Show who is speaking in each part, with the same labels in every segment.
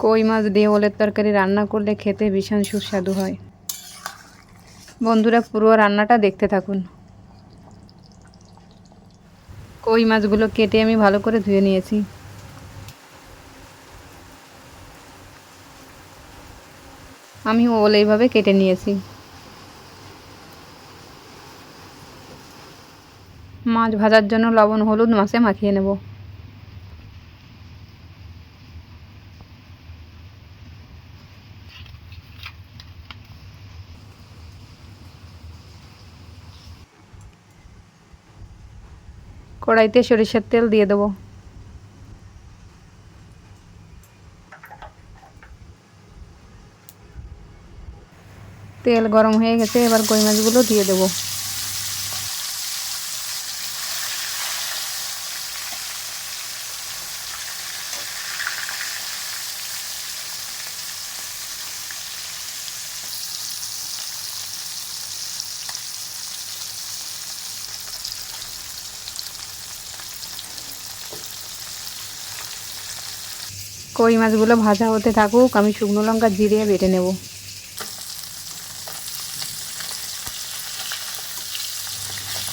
Speaker 1: কই মাছ দিয়ে ওলের তরকারি রান্না করলে খেতে ভীষণ সুস্বাদু হয়। বন্ধুরা, পুরো রান্নাটা দেখতে থাকুন। কই মাছগুলো কেটে আমি ভালো করে ধুয়ে নিয়েছি। আমি ওল এইভাবে কেটে নিয়েছি। মাছ ভাজার জন্য লবণ হলুদ মাছে মাখিয়ে নেব। কড়াইতে সরিষার তেল দিয়ে দেবো। তেল গরম হয়ে গেছে, এবার কই মাছগুলো দিয়ে দেবো। কই মাছগুলো ভাজা হতে থাকুক, আমি শুকনো লঙ্কা জিরে বেটে নেব।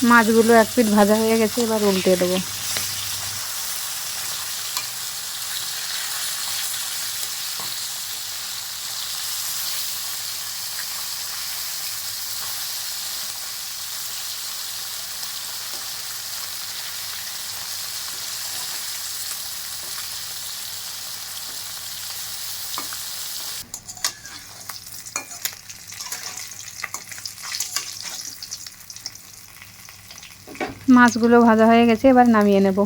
Speaker 1: মাছগুলো এক পিঠ ভাজা হয়ে গেছে, এবার উল্টে দেবো। মাছগুলো ভাজা হয়ে গেছে, এবার নামিয়ে নেব।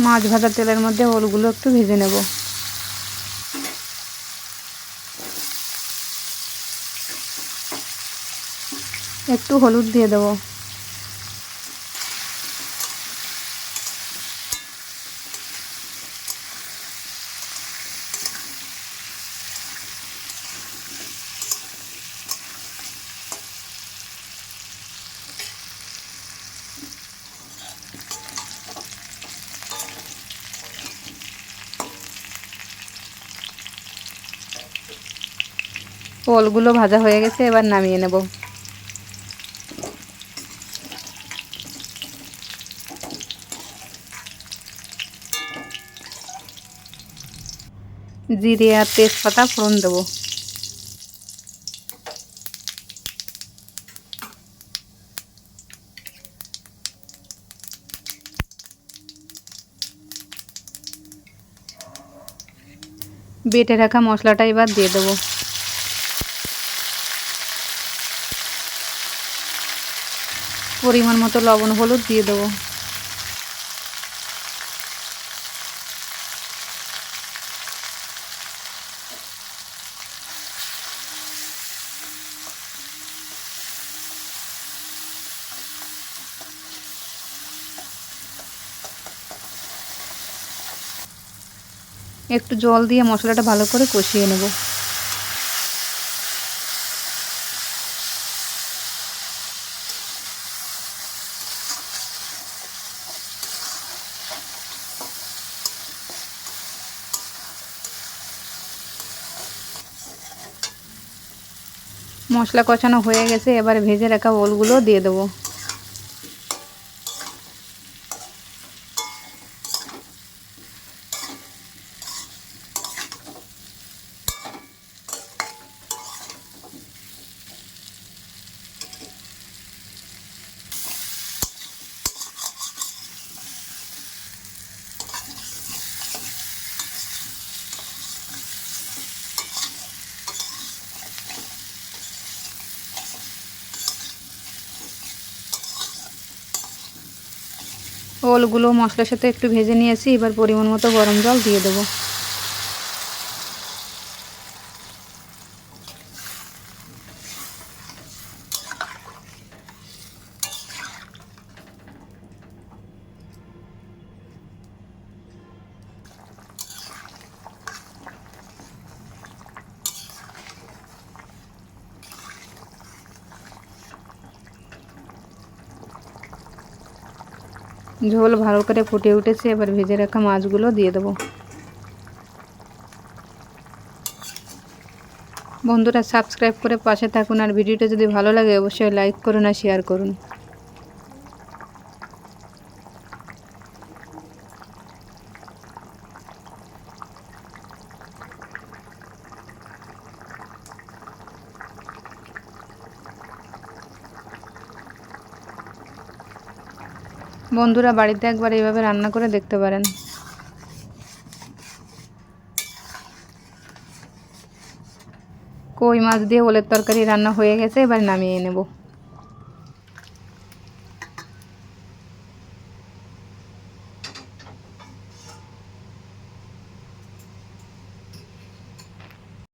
Speaker 1: মাছ ভাজার তেলের মধ্যে ওলগুলো একটু ভেজে নেব। একটু হলুদ দিয়ে দেবো। ওলগুলো ভাজা হয়ে গেছে, এবার নামিয়ে নেব। জিরে আর তেজপাতা ফোড়ন দেবো। বেটে রাখা মশলাটা এবার দিয়ে দেবো। পরিমাণ মতো লবণ হলুদ দিয়ে দেবো। একটু জল দিয়ে মশলাটা ভালো করে কষিয়ে নেব। মশলা কষানো হয়ে গেছে, এবার ভেজে রাখা ওলগুলো দিয়ে দেবো। ওলগুলো মশলার সাথে একটু ভেজে নিয়েছি, এবার পরিমাণ মতো গরম জল দিয়ে দেবো। ঝোল ভালো করে ফুটে উঠেছে, এবার ভেজে রাখা মাছগুলো দিয়ে দেবো। বন্ধুরা সাবস্ক্রাইব করে পাশে থাকুন, আর ভিডিওটা যদি ভালো লাগে অবশ্যই লাইক করুন আর শেয়ার করুন। বন্ধুরা বাড়িতে একবার এইভাবে রান্না করে দেখতে পারেন। কই মাছ দিয়ে ওলের তরকারি রান্না হয়ে গেছে, এবার নামিয়ে নেব।